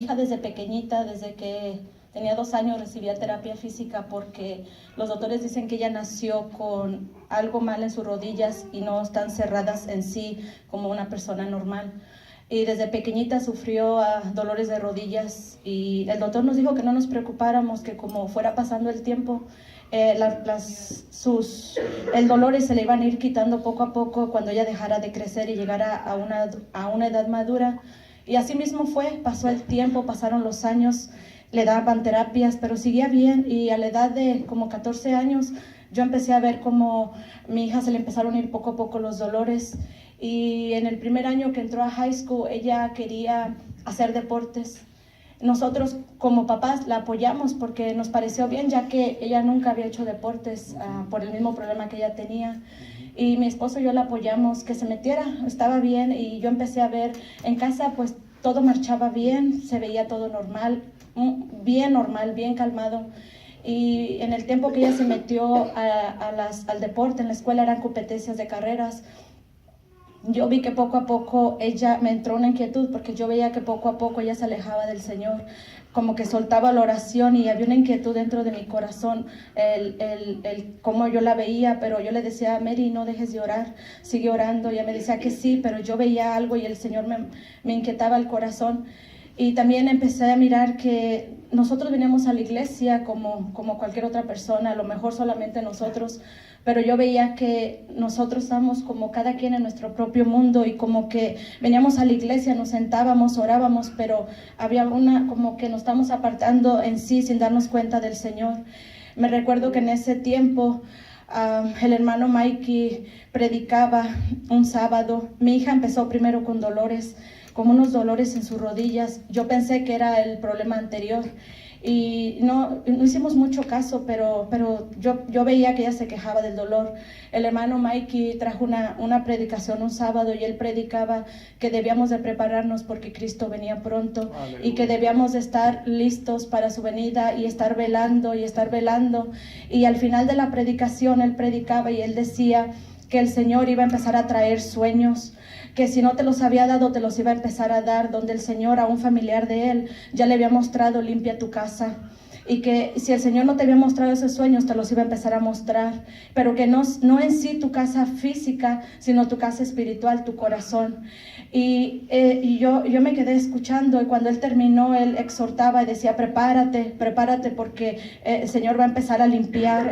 hija desde pequeñita, desde que tenía 2 años, recibía terapia física porque los doctores dicen que ella nació con algo mal en sus rodillas y no están cerradas en sí como una persona normal. Y desde pequeñita sufrió dolores de rodillas y el doctor nos dijo que no nos preocupáramos, que como fuera pasando el tiempo, el dolor se le iban a ir quitando poco a poco cuando ella dejara de crecer y llegara a una edad madura. Y así mismo fue, pasó el tiempo, pasaron los años, le daban terapias, pero seguía bien. Y a la edad de como 14 años, yo empecé a ver cómo mi hija se le empezaron a ir poco a poco los dolores. Y en el primer año que entró a high school, ella quería hacer deportes. Nosotros como papás la apoyamos porque nos pareció bien, ya que ella nunca había hecho deportes por el mismo problema que ella tenía. Y mi esposo y yo la apoyamos que se metiera, estaba bien, y yo empecé a ver en casa, pues todo marchaba bien, se veía todo normal, bien calmado. Y en el tiempo que ella se metió al deporte, en la escuela eran competencias de carreras, yo vi que poco a poco ella me entró una inquietud porque yo veía que poco a poco ella se alejaba del Señor, como que soltaba la oración, y había una inquietud dentro de mi corazón, cómo yo la veía, pero yo le decía: Mary, no dejes de orar, sigue orando. Y ella me decía que sí, pero yo veía algo y el Señor me inquietaba el corazón. Y también empecé a mirar que nosotros veníamos a la iglesia como cualquier otra persona, a lo mejor solamente nosotros, pero yo veía que nosotros estábamos como cada quien en nuestro propio mundo, y como que veníamos a la iglesia, nos sentábamos, orábamos, pero había como que nos estamos apartando en sí sin darnos cuenta del Señor. Me recuerdo que en ese tiempo el hermano Mikey predicaba un sábado. Mi hija empezó primero con dolores, como unos dolores en sus rodillas. Yo pensé que era el problema anterior y no hicimos mucho caso, pero yo veía que ella se quejaba del dolor. El hermano Mikey trajo una predicación un sábado, y él predicaba que debíamos de prepararnos porque Cristo venía pronto. Aleluya. Y que debíamos de estar listos para su venida y estar velando y estar velando. Y al final de la predicación él predicaba y él decía que el Señor iba a empezar a traer sueños, que si no te los había dado, te los iba a empezar a dar, donde el Señor a un familiar de él ya le había mostrado: limpia tu casa. Y que si el Señor no te había mostrado esos sueños, te los iba a empezar a mostrar, pero que no en sí tu casa física, sino tu casa espiritual, tu corazón. Y yo me quedé escuchando, y cuando él terminó, él exhortaba y decía: prepárate porque el Señor va a empezar a limpiar,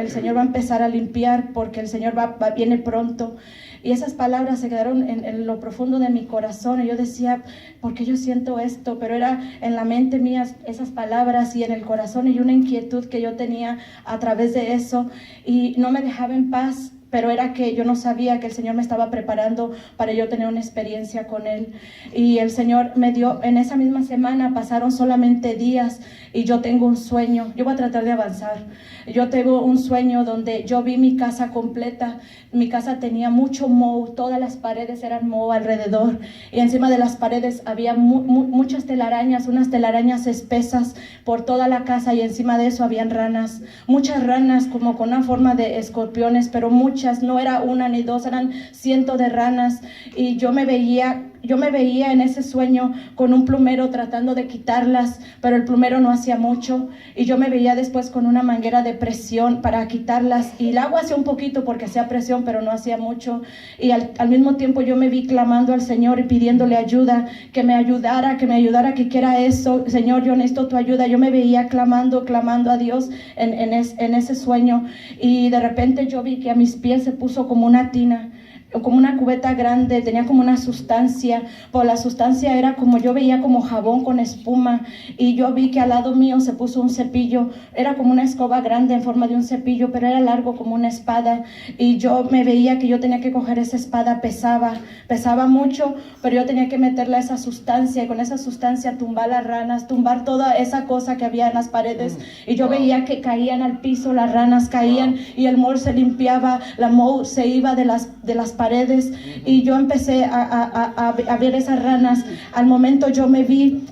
porque el Señor viene pronto. Y esas palabras se quedaron en lo profundo de mi corazón, y yo decía: ¿por qué yo siento esto? Pero era en la mente mía esas palabras, y en el corazón, y una inquietud que yo tenía a través de eso, y no me dejaba en paz. Pero era que yo no sabía que el Señor me estaba preparando para yo tener una experiencia con Él. Y el Señor me dio, en esa misma semana, pasaron solamente días, y yo tengo un sueño. Yo voy a tratar de avanzar. Yo tengo un sueño donde yo vi mi casa completa. Mi casa tenía mucho moho, todas las paredes eran moho alrededor, y encima de las paredes había muchas telarañas, unas telarañas espesas por toda la casa, y encima de eso habían ranas, muchas ranas como con una forma de escorpiones, pero muchas, no era una ni dos, eran cientos de ranas. Y yo me veía en ese sueño con un plumero tratando de quitarlas, pero el plumero no hacía mucho, y yo me veía después con una manguera de presión para quitarlas, y el agua hacía un poquito porque hacía presión, pero no hacía mucho. Y al mismo tiempo yo me vi clamando al Señor y pidiéndole ayuda, que me ayudara, que quiera eso. Señor, yo necesito tu ayuda. Yo me veía clamando a Dios en ese sueño, y de repente yo vi que a mis pies se puso como una tina, como una cubeta grande, tenía como una sustancia, pero la sustancia era como, yo veía como jabón con espuma, y yo vi que al lado mío se puso un cepillo, era como una escoba grande en forma de un cepillo, pero era largo como una espada, y yo me veía que yo tenía que coger esa espada. Pesaba mucho, pero yo tenía que meterle esa sustancia, y con esa sustancia tumbar las ranas, tumbar toda esa cosa que había en las paredes, y yo veía que caían al piso, las ranas caían, y el moho se limpiaba, la moho se iba de las paredes, y yo empecé a ver esas ranas. Al momento yo me vi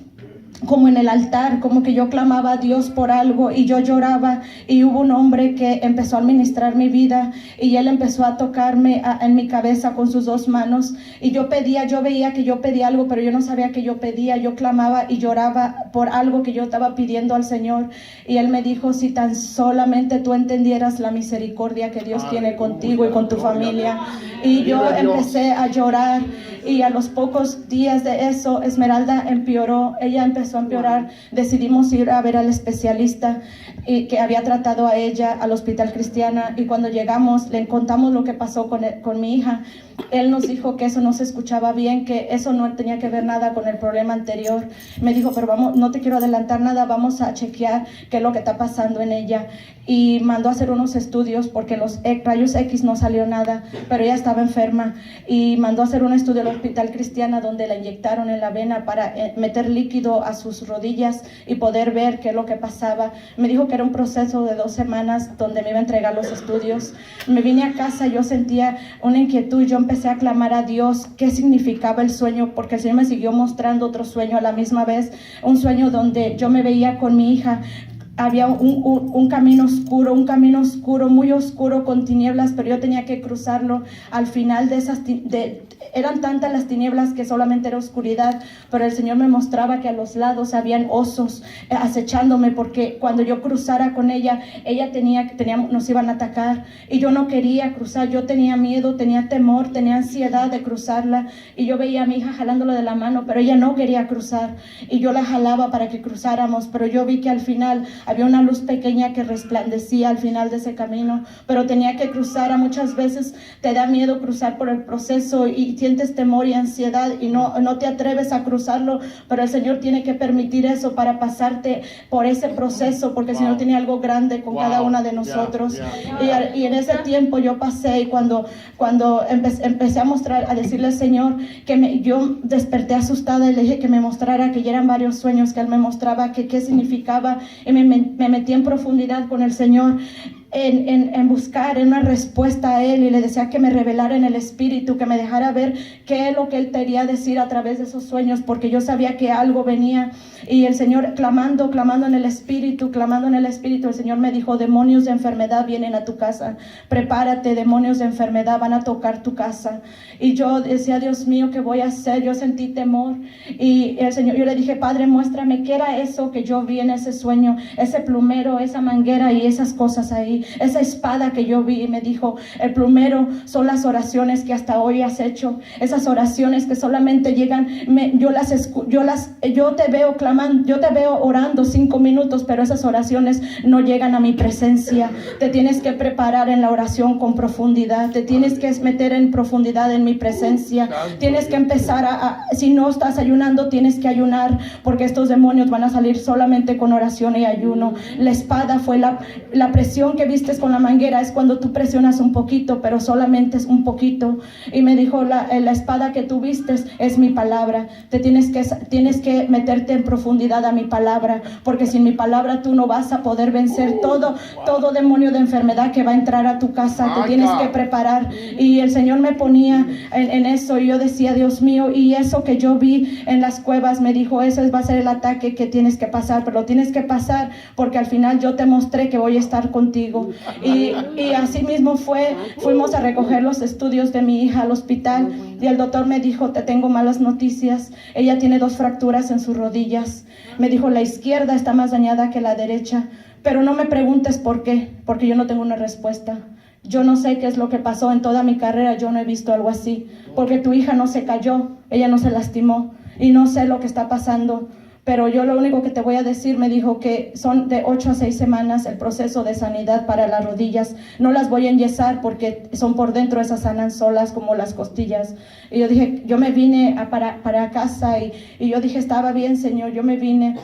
como en el altar, como que yo clamaba a Dios por algo y yo lloraba, y hubo un hombre que empezó a administrar mi vida y él empezó a tocarme en mi cabeza con sus dos manos, y yo veía que yo pedía algo, pero yo no sabía que yo pedía. Yo clamaba y lloraba por algo que yo estaba pidiendo al Señor, y él me dijo: si tan solamente tú entendieras la misericordia que Dios tiene contigo y con tu familia. Y yo empecé a llorar, y a los pocos días de eso Esmeralda empeoró. Ella empezó a empeorar. Decidimos ir a ver al especialista que había tratado a ella al Hospital Cristiana, y cuando llegamos le contamos lo que pasó con mi hija. Él nos dijo que eso no se escuchaba bien, que eso no tenía que ver nada con el problema anterior. Me dijo: pero vamos, no te quiero adelantar nada, vamos a chequear qué es lo que está pasando en ella. Y mandó a hacer unos estudios porque los rayos X no salió nada, pero ella estaba enferma, y mandó a hacer un estudio al Hospital Cristiana donde la inyectaron en la vena para meter líquido a sus rodillas y poder ver qué es lo que pasaba. Me dijo que era un proceso de 2 semanas donde me iba a entregar los estudios. Me vine a casa, yo sentía una inquietud, yo empecé a clamar a Dios qué significaba el sueño, porque el Señor me siguió mostrando otro sueño a la misma vez, un sueño donde yo me veía con mi hija. Había un camino oscuro, muy oscuro, con tinieblas, pero yo tenía que cruzarlo. Al final eran tantas las tinieblas que solamente era oscuridad, pero el Señor me mostraba que a los lados habían osos acechándome, porque cuando yo cruzara con ella nos iban a atacar, y yo no quería cruzar. Yo tenía miedo, tenía temor, tenía ansiedad de cruzarla, y yo veía a mi hija jalándola de la mano, pero ella no quería cruzar, y yo la jalaba para que cruzáramos, pero yo vi que al final había una luz pequeña que resplandecía al final de ese camino, pero tenía que cruzar. Muchas veces te da miedo cruzar por el proceso y sientes temor y ansiedad y no te atreves a cruzarlo, pero el Señor tiene que permitir eso para pasarte por ese proceso, porque el Señor tiene algo grande con cada una de nosotros. Y en ese tiempo yo pasé, y cuando empecé a decirle al Señor que yo desperté asustada, y le dije que me mostrara, que ya eran varios sueños que Él me mostraba, que qué significaba, y me metí en profundidad con el Señor en buscar una respuesta a Él, y le decía que me revelara en el Espíritu, que me dejara ver qué es lo que Él quería decir a través de esos sueños, porque yo sabía que algo venía. Y el Señor clamando en el Espíritu, el Señor me dijo: demonios de enfermedad vienen a tu casa, prepárate, demonios de enfermedad van a tocar tu casa. Y yo decía: Dios mío, ¿qué voy a hacer? Yo sentí temor, y el Señor, yo le dije: Padre, muéstrame qué era eso que yo vi en ese sueño, ese plumero, esa manguera y esas cosas ahí, esa espada que yo vi. Y me dijo: el plumero son las oraciones que hasta hoy has hecho, esas oraciones que solamente llegan, yo te veo clamando, yo te veo orando 5 minutos, pero esas oraciones no llegan a mi presencia. Te tienes que preparar en la oración con profundidad, te tienes que meter en profundidad en mi presencia, tienes que empezar si no estás ayunando, tienes que ayunar, porque estos demonios van a salir solamente con oración y ayuno. La espada fue la presión que vistes con la manguera, es cuando tú presionas un poquito, pero solamente es un poquito. Y me dijo: la espada que tú vistes es mi palabra, tienes que meterte en profundidad a mi palabra, porque sin mi palabra tú no vas a poder vencer todo demonio de enfermedad que va a entrar a tu casa. Te tienes que preparar. Y el Señor me ponía en eso, y yo decía: Dios mío, y eso que yo vi en las cuevas, me dijo: eso va a ser el ataque que tienes que pasar, pero lo tienes que pasar porque al final yo te mostré que voy a estar contigo. Y así mismo fuimos a recoger los estudios de mi hija al hospital, y el doctor me dijo: te tengo malas noticias, ella tiene 2 fracturas en sus rodillas. Me dijo: la izquierda está más dañada que la derecha, pero no me preguntes por qué, porque yo no tengo una respuesta. Yo no sé qué es lo que pasó en toda mi carrera, yo no he visto algo así, porque tu hija no se cayó, ella no se lastimó, y no sé lo que está pasando. Pero yo lo único que te voy a decir, me dijo, que son de 8 a 6 semanas el proceso de sanidad para las rodillas. No las voy a enyesar porque son por dentro, esas sanan solas como las costillas. Y yo dije, yo me vine para casa y yo dije, estaba bien, Señor, yo me vine.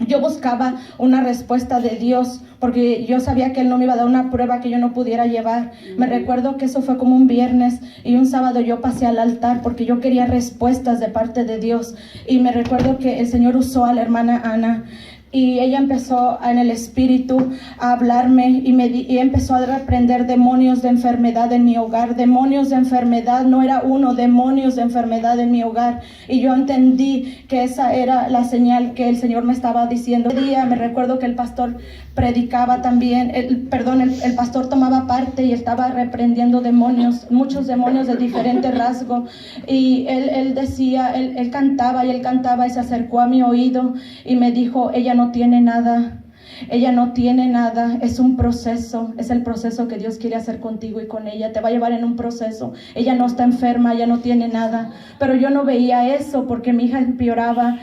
Yo buscaba una respuesta de Dios porque yo sabía que Él no me iba a dar una prueba que yo no pudiera llevar. Me recuerdo que eso fue como un viernes y un sábado yo pasé al altar porque yo quería respuestas de parte de Dios. Y me recuerdo que el Señor usó a la hermana Ana. y ella empezó en el espíritu a hablarme y empezó a reprender demonios de enfermedad en mi hogar. Demonios de enfermedad, no era uno, demonios de enfermedad en mi hogar. Y yo entendí que esa era la señal que el Señor me estaba diciendo. Ese día me recuerdo que el pastor predicaba también, el pastor tomaba parte y estaba reprendiendo demonios, muchos demonios de diferente rasgo. Y él decía, él cantaba y se acercó a mi oído y me dijo: ella no tiene nada, ella no tiene nada, es un proceso, es el proceso que Dios quiere hacer contigo y con ella, te va a llevar en un proceso, ella no está enferma, ella no tiene nada. Pero yo no veía eso porque mi hija empeoraba,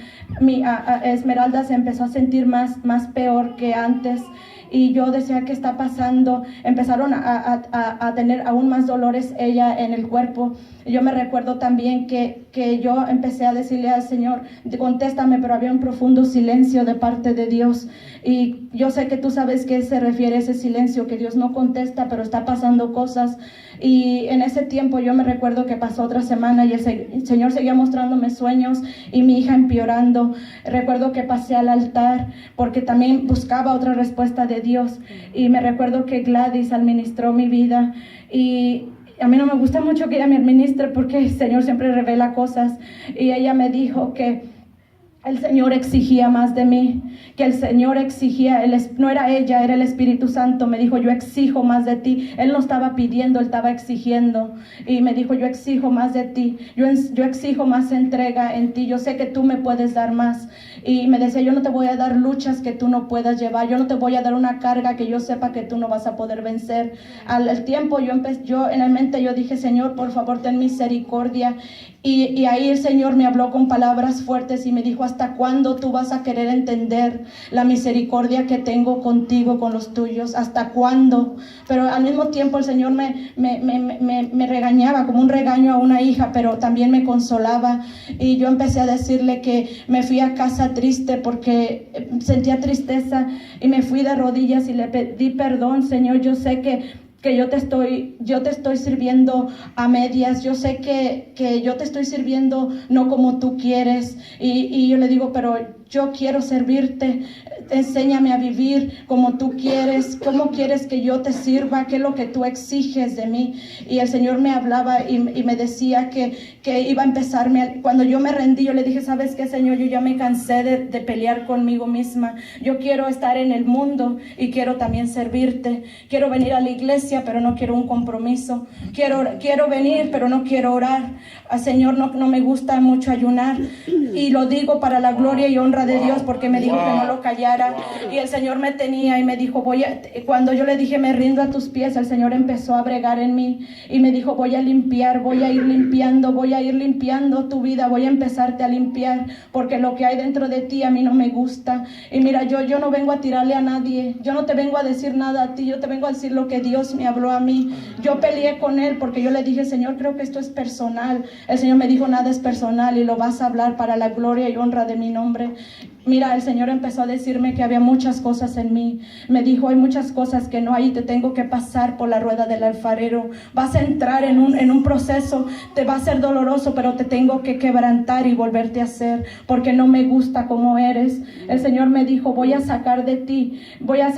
Esmeralda se empezó a sentir más peor que antes. Y yo decía: ¿qué está pasando? Empezaron a tener aún más dolores ella en el cuerpo. Y yo me recuerdo también que yo empecé a decirle al Señor: contéstame, pero había un profundo silencio de parte de Dios. Y yo sé que tú sabes qué se refiere a ese silencio, que Dios no contesta, pero está pasando cosas. Y en ese tiempo yo me recuerdo que pasó otra semana y el Señor seguía mostrándome sueños y mi hija empeorando. Recuerdo que pasé al altar porque también buscaba otra respuesta de Dios. Y me recuerdo que Gladys administró mi vida. Y a mí no me gusta mucho que ella me administre porque el Señor siempre revela cosas. Y ella me dijo que el Señor exigía más de mí, que el Señor exigía, no era ella, era el Espíritu Santo. Me dijo: yo exijo más de ti. Él no estaba pidiendo, él estaba exigiendo. Y me dijo: yo exijo más de ti, yo exijo más entrega en ti, yo sé que tú me puedes dar más. Y me decía: yo no te voy a dar luchas que tú no puedas llevar, yo no te voy a dar una carga que yo sepa que tú no vas a poder vencer. Al tiempo yo en la mente yo dije: Señor, por favor, ten misericordia. Y ahí el Señor me habló con palabras fuertes y me dijo: ¿hasta cuándo tú vas a querer entender la misericordia que tengo contigo, con los tuyos? ¿Hasta cuándo? Pero al mismo tiempo el Señor me regañaba, como un regaño a una hija, pero también me consolaba. Y yo empecé a decirle que me fui a casa triste porque sentía tristeza y me fui de rodillas y le pedí perdón: Señor, yo sé que yo te estoy sirviendo a medias, yo sé que yo te estoy sirviendo no como tú quieres. Y yo le digo: pero yo quiero servirte, enséñame a vivir como tú quieres, cómo quieres que yo te sirva, qué es lo que tú exiges de mí. Y el Señor me hablaba y me decía que iba a empezarme. Cuando yo me rendí, yo le dije: ¿sabes qué, Señor? Yo ya me cansé de pelear conmigo misma. Yo quiero estar en el mundo y quiero también servirte. Quiero venir a la iglesia, pero no quiero un compromiso. Quiero venir, pero no quiero orar. Señor, no me gusta mucho ayunar. Y lo digo para la gloria y honra de Dios, porque me dijo que no lo callara. Y el Señor me tenía y me dijo: cuando yo le dije: me rindo a tus pies, el Señor empezó a bregar en mí y me dijo: voy a limpiar, voy a ir limpiando tu vida, voy a empezarte a limpiar, porque lo que hay dentro de ti a mí no me gusta. Y mira, yo no vengo a tirarle a nadie, yo no te vengo a decir nada a ti, yo te vengo a decir lo que Dios me habló a mí. Yo peleé con él porque yo le dije: Señor, creo que esto es personal. El Señor me dijo: nada es personal y lo vas a hablar para la gloria y honra de mi nombre. Mira, el Señor empezó a decirme que había muchas cosas en mí. Me dijo: hay muchas cosas que no hay, te tengo que pasar por la rueda del alfarero. Vas a entrar en un proceso, te va a ser doloroso, pero te tengo que quebrantar y volverte a hacer, porque no me gusta como eres. El Señor me dijo: voy a sacar de ti, voy a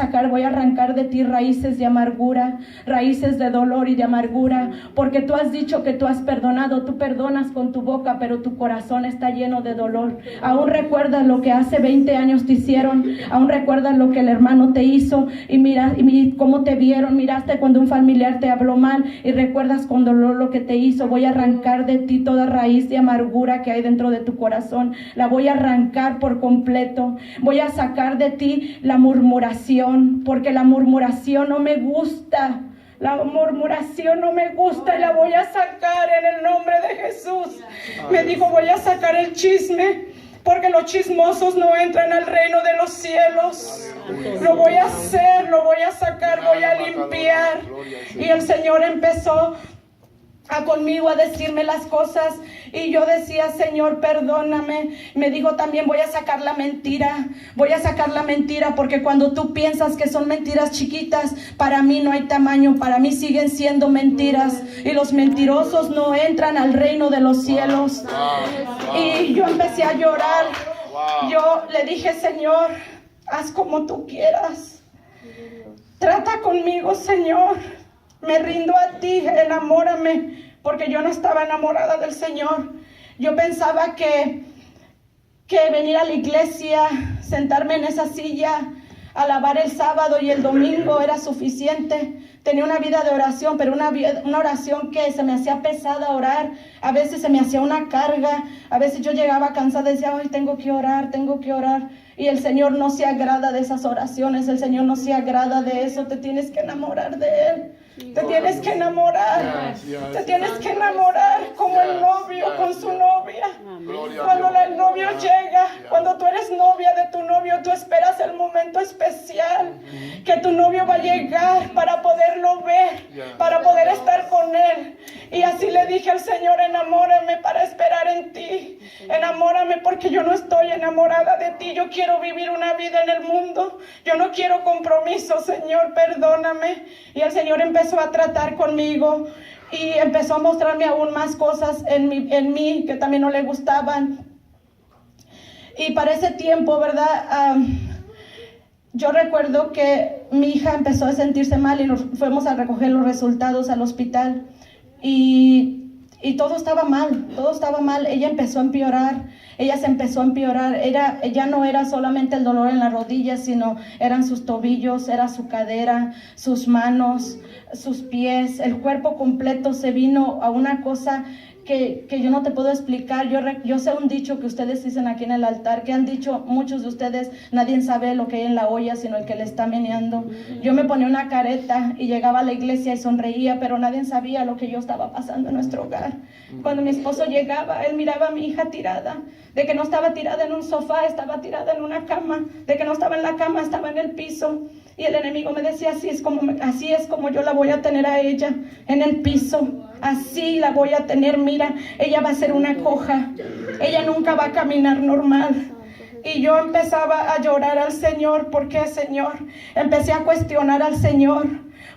arrancar de ti raíces de amargura, raíces de dolor y de amargura, porque tú has dicho que tú has perdonado, tú perdonas con tu boca, pero tu corazón está lleno de dolor. Aún recuerdas lo que hace 20 años te hicieron, aún recuerdas lo que el hermano te hizo, y mira cómo te vieron, miraste cuando un familiar te habló mal y recuerdas con dolor lo que te hizo. Voy a arrancar de ti toda raíz de amargura que hay dentro de tu corazón, la voy a arrancar por completo. Voy a sacar de ti la murmuración, porque la murmuración no me gusta. La murmuración no me gusta y la voy a sacar en el nombre de Jesús. Me dijo: voy a sacar el chisme, porque los chismosos no entran al reino de los cielos. Lo voy a hacer, lo voy a sacar, voy a limpiar. Y el Señor empezó conmigo a decirme las cosas y yo decía: Señor, perdóname. Me dijo también: voy a sacar la mentira, porque cuando tú piensas que son mentiras chiquitas, para mí no hay tamaño, para mí siguen siendo mentiras, y los mentirosos no entran al reino de los cielos. Y yo empecé a llorar. Yo le dije: Señor, haz como tú quieras. Trata conmigo, Señor. Me rindo a ti, enamórame, porque yo no estaba enamorada del Señor. Yo pensaba que venir a la iglesia, sentarme en esa silla, alabar el sábado y el domingo era suficiente. Tenía una vida de oración, pero una oración que se me hacía pesada orar. A veces se me hacía una carga. A veces yo llegaba cansada y decía, ay, tengo que orar. Y el Señor no se agrada de esas oraciones. El Señor no se agrada de eso. Te tienes que enamorar de Él. Te tienes que enamorar. Te tienes que enamorar como el novio con su novia. Cuando el novio llega, cuando tú eres novia de tu novio, tú esperas el momento especial que tu novio va a llegar para poderlo ver, para poder estar con él. Y así le dije al Señor, enamórame para esperar en ti. Enamórame porque yo no estoy enamorada de ti. Yo quiero vivir una vida en el mundo. Yo no quiero compromiso, Señor, perdóname. Y el Señor empezó a tratar conmigo y empezó a mostrarme aún más cosas en mí que también no le gustaban. Y para ese tiempo, ¿verdad? Yo recuerdo que mi hija empezó a sentirse mal y nos fuimos a recoger los resultados al hospital. Y todo estaba mal. Ella empezó a empeorar. Ella se empezó a empeorar. Ya no era solamente el dolor en las rodillas, sino eran sus tobillos, era su cadera, sus manos, sus pies. El cuerpo completo se vino a una cosa que yo no te puedo explicar. Yo sé un dicho que ustedes dicen aquí en el altar, que han dicho muchos de ustedes: nadie sabe lo que hay en la olla sino el que le está meneando. Yo me ponía una careta y llegaba a la iglesia y sonreía, pero nadie sabía lo que yo estaba pasando en nuestro hogar. Cuando mi esposo llegaba, él miraba a mi hija tirada, de que no estaba tirada en un sofá, estaba tirada en una cama, de que no estaba en la cama, estaba en el piso. Y el enemigo me decía, así es como yo la voy a tener a ella, en el piso. Así la voy a tener, mira, ella va a ser una coja. Ella nunca va a caminar normal. Y yo empezaba a llorar al Señor. ¿Por qué, Señor? Empecé a cuestionar al Señor.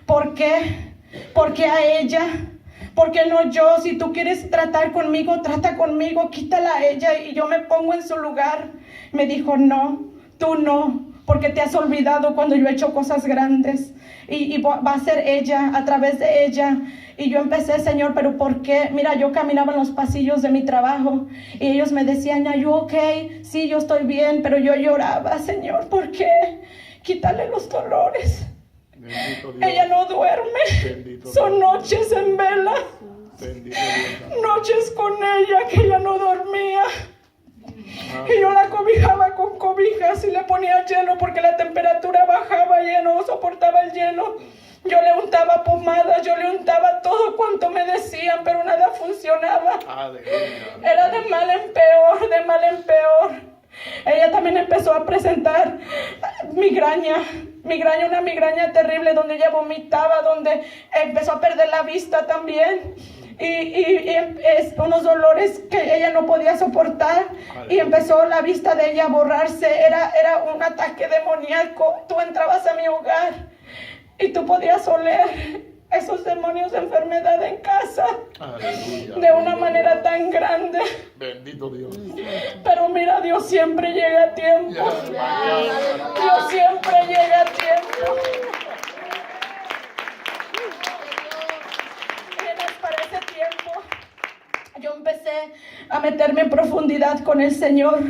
¿Por qué? ¿Por qué a ella? ¿Por qué no yo? Si tú quieres tratar conmigo, trata conmigo, quítala a ella y yo me pongo en su lugar. Me dijo, no, tú no, porque te has olvidado cuando yo he hecho cosas grandes. Y va a ser ella, a través de ella. Y yo empecé, Señor, ¿pero por qué? Mira, yo caminaba en los pasillos de mi trabajo y ellos me decían, ¿are you okay? Sí, yo estoy bien, pero yo lloraba, Señor, ¿por qué? Quítale los dolores. Ella no duerme. Son noches en vela. Noches con ella que ella no dormía. Y yo la cobijaba con cobijas y le ponía hielo porque la temperatura bajaba y ella no soportaba el hielo. Yo le untaba pomadas, yo le untaba todo cuanto me decían, pero nada funcionaba. Era de mal en peor, de mal en peor. Ella también empezó a presentar migraña, una migraña terrible donde ella vomitaba, donde empezó a perder la vista también. Y es unos dolores que ella no podía soportar y empezó la vista de ella a borrarse. Era un ataque demoníaco. Tú entrabas a mi hogar y tú podías oler esos demonios de enfermedad en casa. Aleluya. De una manera tan grande. Bendito Dios. Pero mira, Dios siempre llega a tiempo. Dios siempre llega a tiempo. Para ese tiempo yo empecé a meterme en profundidad con el Señor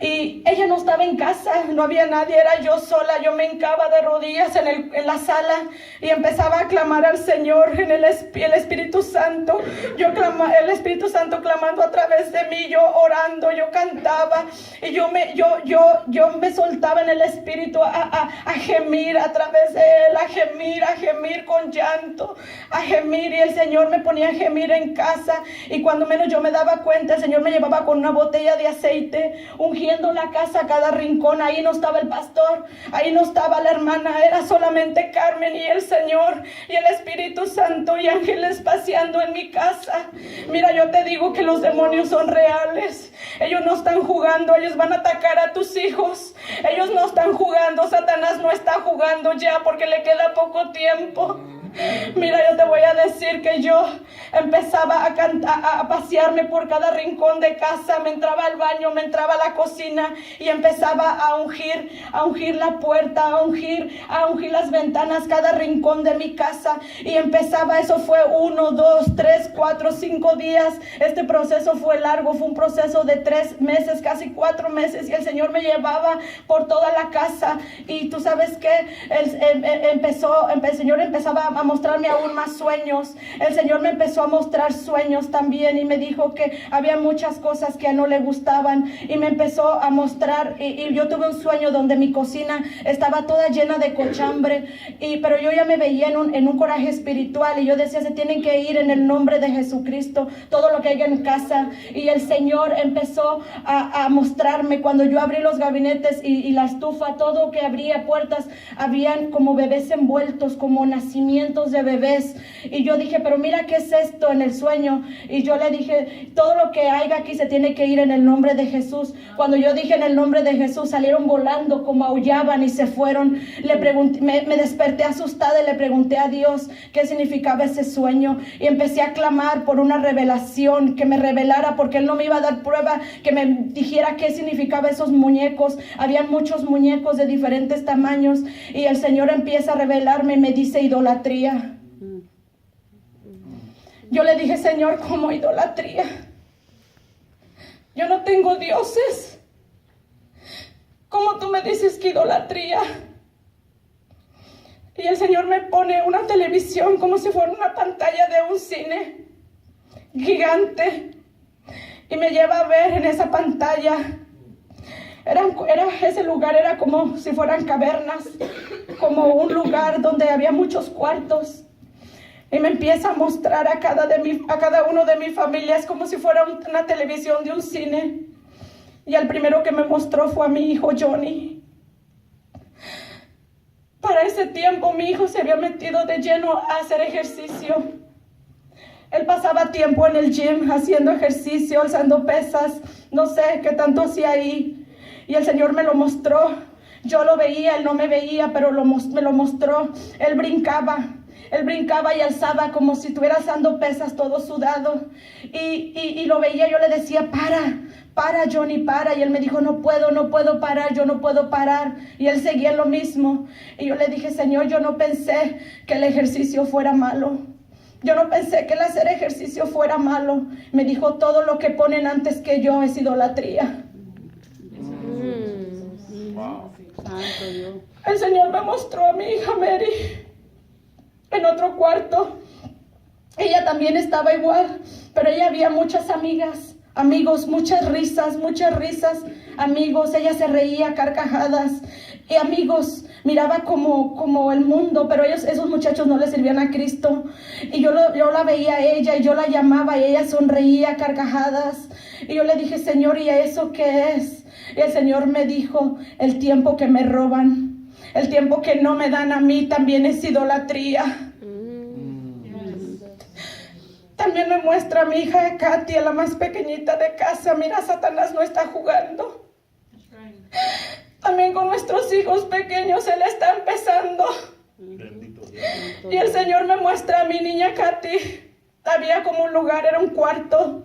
y ella no estaba en casa, no había nadie, era yo sola. Yo me hincaba de rodillas en la sala y empezaba a clamar al Señor en el Espíritu Santo. El Espíritu Santo clamando a través de mí, yo orando, yo cantaba y yo me soltaba en el Espíritu a gemir a través de él, a gemir con llanto, a gemir, y el Señor me ponía a gemir en casa. Y cuando menos yo me daba cuenta, el Señor me llevaba con una botella de aceite, ungiendo la casa a cada rincón. Ahí no estaba el pastor, ahí no estaba la hermana, era solamente Carmen y el Señor y el Espíritu Santo y ángeles paseando en mi casa. Mira, yo te digo que los demonios son reales. Ellos no están jugando, ellos van a atacar a tus hijos. Ellos no están jugando, Satanás no está jugando ya porque le queda poco tiempo. Mira, yo te voy a decir que yo empezaba a cantar, a pasearme por cada rincón de casa, me entraba al baño, me entraba a la cocina y empezaba a ungir la puerta, a ungir las ventanas, cada rincón de mi casa, y empezaba, eso fue 1, 2, 3, 4, 5 días. Este proceso fue largo, fue un proceso de 3 meses, casi 4 meses, y el Señor me llevaba por toda la casa. Y tú sabes que el Señor empezaba a mostrarme aún más sueños. El Señor me empezó a mostrar sueños también, y me dijo que había muchas cosas que a no le gustaban, y me empezó a mostrar, y yo tuve un sueño donde mi cocina estaba toda llena de cochambre, pero yo ya me veía en un coraje espiritual, y yo decía, se tienen que ir en el nombre de Jesucristo todo lo que haya en casa. Y el Señor empezó a mostrarme cuando yo abrí los gabinetes y la estufa, todo que abría puertas, habían como bebés envueltos, como nacimientos de bebés. Y yo dije, pero mira, ¿qué es esto en el sueño? Y yo le dije, todo lo que haya aquí se tiene que ir en el nombre de Jesús. Cuando yo dije en el nombre de Jesús, salieron volando, como aullaban y se fueron. Le pregunté, me desperté asustada y le pregunté a Dios qué significaba ese sueño, y empecé a clamar por una revelación, que me revelara, porque Él no me iba a dar prueba, que me dijera qué significaba esos muñecos. Habían muchos muñecos de diferentes tamaños, y el Señor empieza a revelarme y me dice idolatría. Yo le dije, Señor, ¿cómo idolatría? Yo no tengo dioses. ¿Cómo tú me dices que idolatría? Y el Señor me pone una televisión como si fuera una pantalla de un cine gigante, y me lleva a ver en esa pantalla. Ese lugar era como si fueran cavernas, como un lugar donde había muchos cuartos. Y me empieza a mostrar a cada uno de mi familia, es como si fuera una televisión de un cine. Y el primero que me mostró fue a mi hijo Johnny. Para ese tiempo mi hijo se había metido de lleno a hacer ejercicio. Él pasaba tiempo en el gym haciendo ejercicio, alzando pesas, no sé qué tanto hacía ahí. Y el Señor me lo mostró. Yo lo veía, él no me veía, pero me lo mostró. Él brincaba y alzaba como si estuviera alzando pesas, todo sudado. Y lo veía, yo le decía, para Johnny, para. Y él me dijo, no puedo parar, yo no puedo parar. Y él seguía en lo mismo. Y yo le dije, Señor, yo no pensé que el ejercicio fuera malo. Yo no pensé que el hacer ejercicio fuera malo. Me dijo, todo lo que ponen antes que yo es idolatría. Wow. El Señor me mostró a mi hija Mary en otro cuarto. Ella también estaba igual, pero ella había muchas amigas, amigos, muchas risas, amigos. Ella se reía, carcajadas, y amigos, miraba como el mundo, pero esos muchachos no le servían a Cristo. Y yo la veía a ella, y yo la llamaba, y ella sonreía, carcajadas. Y yo le dije, Señor, ¿y eso qué es? Y el Señor me dijo, el tiempo que me roban, el tiempo que no me dan a mí también es idolatría. También me muestra a mi hija Katia, la más pequeñita de casa. Mira, Satanás no está jugando. También con nuestros hijos pequeños Él está empezando. Y el Señor me muestra a mi niña Katy. Había como un lugar, era un cuarto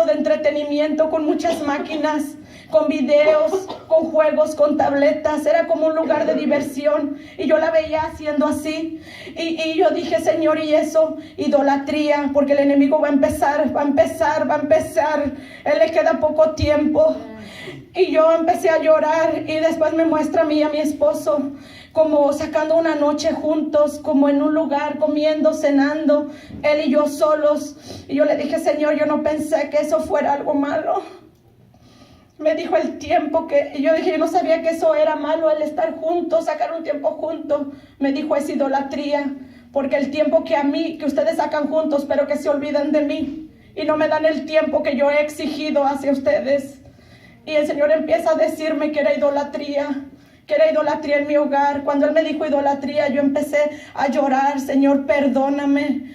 de entretenimiento con muchas máquinas, con videos, con juegos, con tabletas. Era como un lugar de diversión, y yo la veía haciendo así, y yo dije, Señor, y eso, idolatría, porque el enemigo va a empezar, él le queda poco tiempo. Y yo empecé a llorar, y después me muestra a mí y a mi esposo como sacando una noche juntos, como en un lugar, comiendo, cenando, él y yo solos. Y yo le dije, Señor, yo no pensé que eso fuera algo malo. Me dijo el tiempo y yo dije, yo no sabía que eso era malo, el estar juntos, sacar un tiempo juntos. Me dijo, es idolatría, porque el tiempo que ustedes sacan juntos, pero que se olvidan de mí y no me dan el tiempo que yo he exigido hacia ustedes. Y el Señor empieza a decirme que era idolatría en mi hogar. Cuando Él me dijo idolatría, yo empecé a llorar. Señor, perdóname,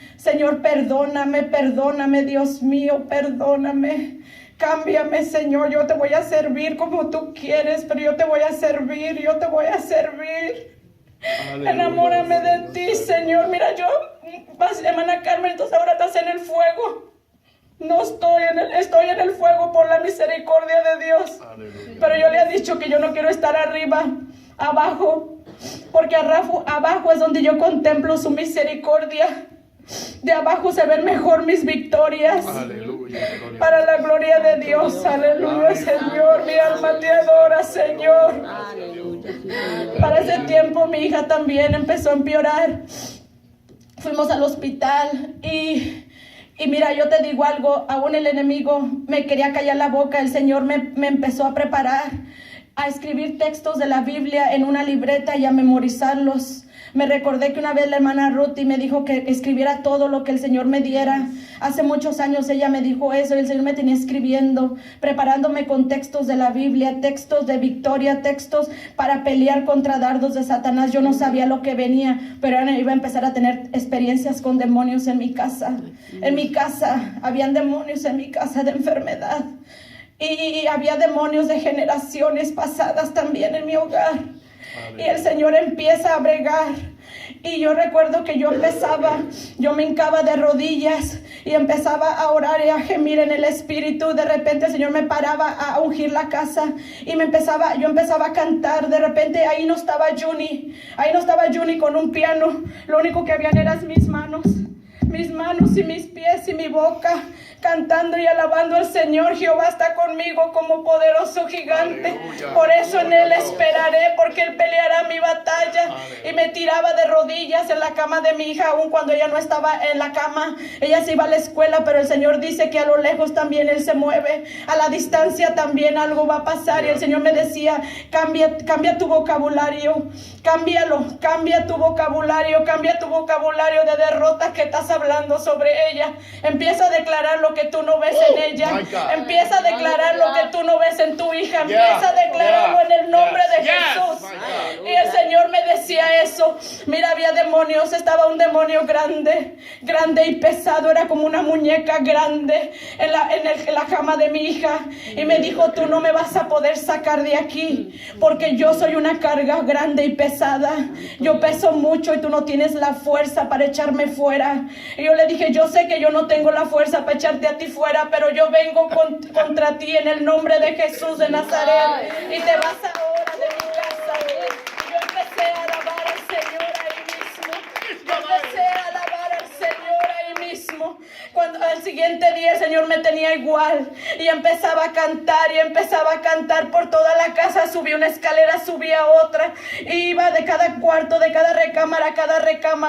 Dios mío, perdóname. Cámbiame, Señor, yo te voy a servir como tú quieres, pero yo te voy a servir. Aleluya, Enamórame de ti, Señor. Mira, yo, hermana Carmen, entonces ahora estás en el fuego. No estoy estoy en el fuego por la misericordia de Dios. aleluya. Pero yo le he dicho que yo no quiero estar arriba, abajo, porque abajo es donde yo contemplo su misericordia. De abajo se ven mejor mis victorias. Aleluya, gloria. Para la gloria de Dios, aleluya, Señor. Mi alma te adora, Señor. Para ese tiempo mi hija también empezó a empeorar. Fuimos al hospital y mira, yo te digo algo, aún el enemigo me quería callar la boca. El Señor me empezó a preparar, a escribir textos de la Biblia en una libreta y a memorizarlos. Me recordé que una vez la hermana Ruthie me dijo que escribiera todo lo que el Señor me diera. Hace muchos años ella me dijo eso y el Señor me tenía escribiendo, preparándome con textos de la Biblia, textos de victoria, textos para pelear contra dardos de Satanás. Yo no sabía lo que venía, pero ahora iba a empezar a tener experiencias con demonios en mi casa. En mi casa, habían demonios en mi casa de enfermedad. Y había demonios de generaciones pasadas también en mi hogar. Y el Señor empieza a bregar. Y yo recuerdo que yo me hincaba de rodillas y empezaba a orar y a gemir en el Espíritu. De repente el Señor me paraba a ungir la casa y yo empezaba a cantar. De repente ahí no estaba Juni con un piano. Lo único que habían eran mis manos y mis pies y mi boca, cantando y alabando al Señor. Jehová está conmigo como poderoso gigante. Aleluya. Por eso en Él esperaré, porque Él peleará mi batalla. Aleluya. Y me tiraba de rodillas en la cama de mi hija, aun cuando ella no estaba en la cama. Ella se iba a la escuela, pero el Señor dice que a lo lejos también Él se mueve. A la distancia también algo va a pasar. Y el Señor me decía, cambia tu vocabulario. Cambia tu vocabulario de derrotas que estás hablando sobre ella. Empieza a declarar lo que tú no ves en ella. My God. Empieza a declarar lo que tú no ves en tu hija. Yeah, Empieza a declararlo en el nombre de yes, Jesús. my God. Y el Señor me decía eso. Mira, había demonios. Estaba un demonio grande y pesado. Era como una muñeca grande en la cama de mi hija. Y me dijo, tú no me vas a poder sacar de aquí, porque yo soy una carga grande y pesada. Yo peso mucho y tú no tienes la fuerza para echarme fuera. Y yo le dije, yo sé que yo no tengo la fuerza para echarte a ti fuera, pero yo vengo contra ti en el nombre de Jesús de Nazaret. Y te vas ahora de mi casa. Yo empecé a alabar al Señor ahí mismo. Yo empecé a alabar al Señor ahí mismo. Cuando al siguiente día el Señor me tenía igual. Y empezaba a cantar por toda la casa. Subí una escalera, subía otra. Iba de cada cuarto, de cada recámara a cada recámara.